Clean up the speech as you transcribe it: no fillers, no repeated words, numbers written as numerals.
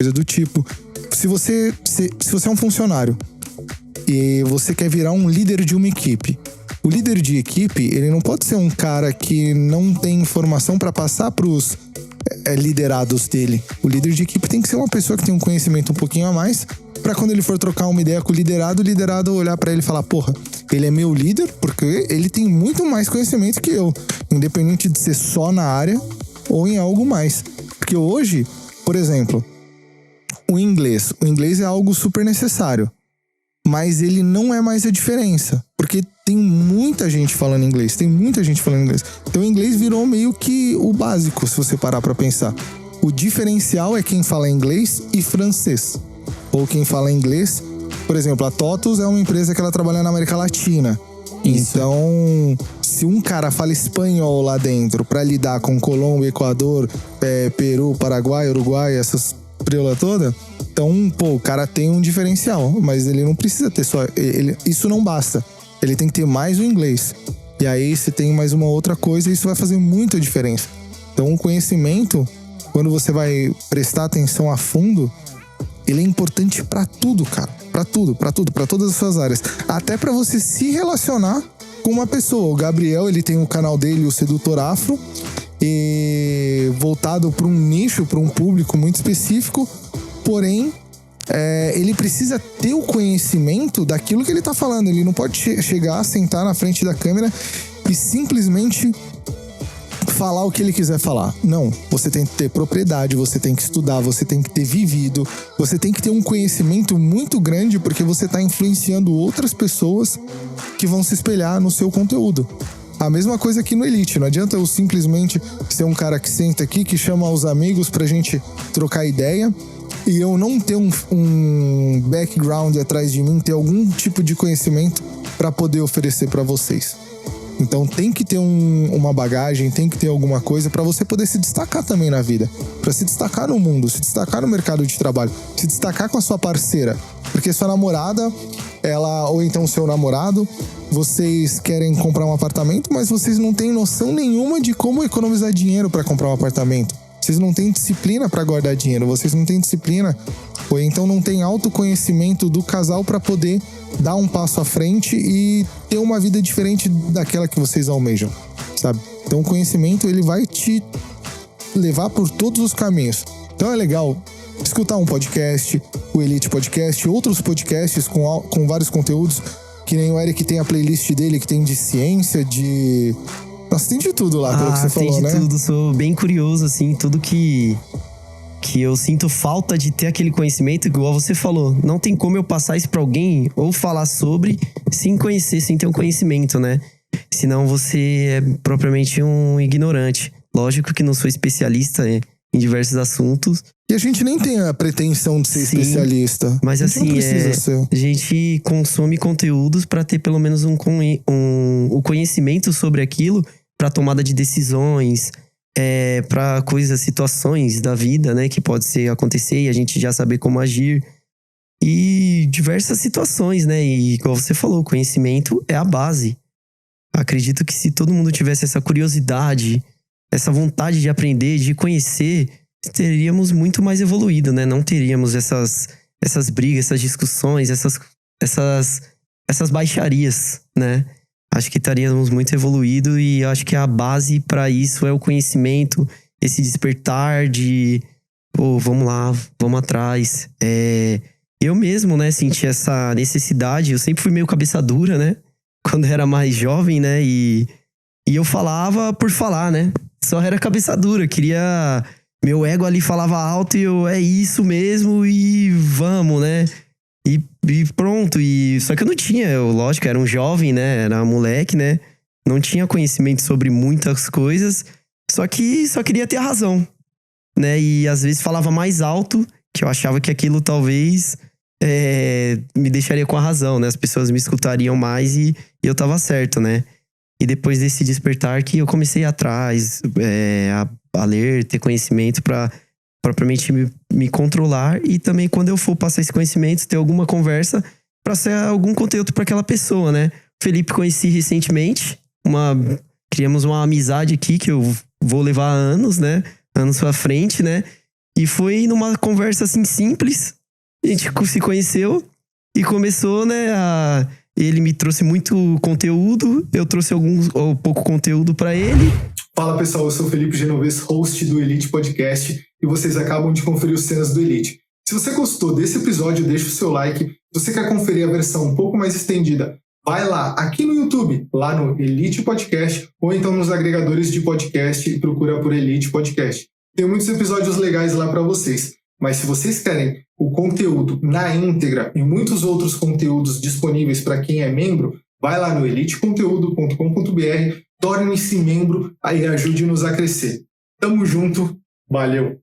coisa do tipo. Se você é um funcionário e você quer virar um líder de uma equipe, o líder de equipe, ele não pode ser um cara que não tem informação para passar pros liderados dele. O líder de equipe tem que ser uma pessoa que tem um conhecimento um pouquinho a mais, para quando ele for trocar uma ideia com o liderado olhar para ele e falar, porra, ele é meu líder porque ele tem muito mais conhecimento que eu, independente de ser só na área ou em algo mais. Porque hoje, por exemplo, o inglês é algo super necessário, mas ele não é mais a diferença, porque tem muita gente falando inglês. Então o inglês virou meio que o básico, se você parar pra pensar. O diferencial é quem fala inglês e francês. Ou quem fala inglês. Por exemplo, a TOTUS é uma empresa que ela trabalha na América Latina. Isso. Então, se um cara fala espanhol lá dentro pra lidar com Colômbia, Equador, Peru, Paraguai, Uruguai, essas preula toda, então, o cara tem um diferencial, mas ele não precisa ter só... isso não basta. Ele tem que ter mais o inglês. E aí, se tem mais uma outra coisa, isso vai fazer muita diferença. Então, o conhecimento, quando você vai prestar atenção a fundo, ele é importante pra tudo, cara. Pra todas as suas áreas. Até pra você se relacionar com uma pessoa. O Gabriel, ele tem o canal dele, o Sedutor Afro, e voltado pra um nicho, pra um público muito específico. Porém, ele precisa ter o conhecimento daquilo que ele tá falando. Ele não pode chegar, sentar na frente da câmera e simplesmente falar o que ele quiser falar. Não, você tem que ter propriedade, você tem que estudar, você tem que ter vivido, você tem que ter um conhecimento muito grande, porque você tá influenciando outras pessoas que vão se espelhar no seu conteúdo. A mesma coisa aqui no Elite. Não adianta eu simplesmente ser um cara que senta aqui, que chama os amigos pra gente trocar ideia, e eu não ter um background atrás de mim, ter algum tipo de conhecimento para poder oferecer para vocês. Então tem que ter uma bagagem, tem que ter alguma coisa para você poder se destacar também na vida, para se destacar no mundo, se destacar no mercado de trabalho, se destacar com a sua parceira, porque sua namorada, ou então seu namorado, vocês querem comprar um apartamento, mas vocês não têm noção nenhuma de como economizar dinheiro para comprar um apartamento. Vocês não têm disciplina para guardar dinheiro, vocês não têm disciplina, ou então não têm autoconhecimento do casal para poder dar um passo à frente e ter uma vida diferente daquela que vocês almejam, sabe? Então o conhecimento, ele vai te levar por todos os caminhos. Então é legal escutar um podcast, o Elite Podcast, outros podcasts com vários conteúdos, que nem o Eric tem a playlist dele, que tem de ciência, de... Nossa, tem de tudo lá, pelo que você falou, né? Tem de tudo, sou bem curioso, assim, tudo que eu sinto falta de ter aquele conhecimento, igual você falou. Não tem como eu passar isso pra alguém ou falar sobre sem conhecer, sem ter um conhecimento, né? Senão você é propriamente um ignorante. Lógico que não sou especialista em diversos assuntos. E a gente nem tem a pretensão de ser especialista. Mas assim, a gente consome conteúdos pra ter pelo menos o conhecimento sobre aquilo, pra tomada de decisões, pra coisas, situações da vida, né, que pode acontecer e a gente já saber como agir. E diversas situações, né? E igual você falou, o conhecimento é a base. Acredito que se todo mundo tivesse essa curiosidade, essa vontade de aprender, de conhecer, teríamos muito mais evoluído, né? Não teríamos essas brigas, essas discussões, essas baixarias, né? Acho que estaríamos muito evoluído e acho que a base para isso é o conhecimento, esse despertar de, vamos lá, vamos atrás. Eu mesmo, né, senti essa necessidade. Eu sempre fui meio cabeça dura, né? Quando era mais jovem, né? E eu falava por falar, né? Só era cabeça dura, queria... Meu ego ali falava alto e é isso mesmo e vamos, né? E pronto. Só que eu não tinha, lógico, era um jovem, né? Era um moleque, né? Não tinha conhecimento sobre muitas coisas. Só que só queria ter a razão, né? E às vezes falava mais alto, que eu achava que aquilo talvez me deixaria com a razão, né? As pessoas me escutariam mais e eu tava certo, né? E depois desse despertar que eu comecei atrás, a ler, ter conhecimento para propriamente me controlar, e também quando eu for passar esse conhecimento, ter alguma conversa para ser algum conteúdo para aquela pessoa, né? Felipe conheci recentemente, criamos uma amizade aqui que eu vou levar anos, né? Anos pra frente, né? E foi numa conversa assim simples, a gente se conheceu e começou, né, ele me trouxe muito conteúdo, eu trouxe pouco conteúdo pra ele. Fala pessoal, eu sou o Felipe Genovez, host do Elite Podcast, e vocês acabam de conferir os cenas do Elite. Se você gostou desse episódio, deixa o seu like. Se você quer conferir a versão um pouco mais estendida, vai lá aqui no YouTube, lá no Elite Podcast, ou então nos agregadores de podcast e procura por Elite Podcast. Tem muitos episódios legais lá para vocês, mas se vocês querem o conteúdo na íntegra e muitos outros conteúdos disponíveis para quem é membro, vai lá no eliteconteúdo.com.br, torne-se membro e ajude-nos a crescer. Tamo junto, valeu!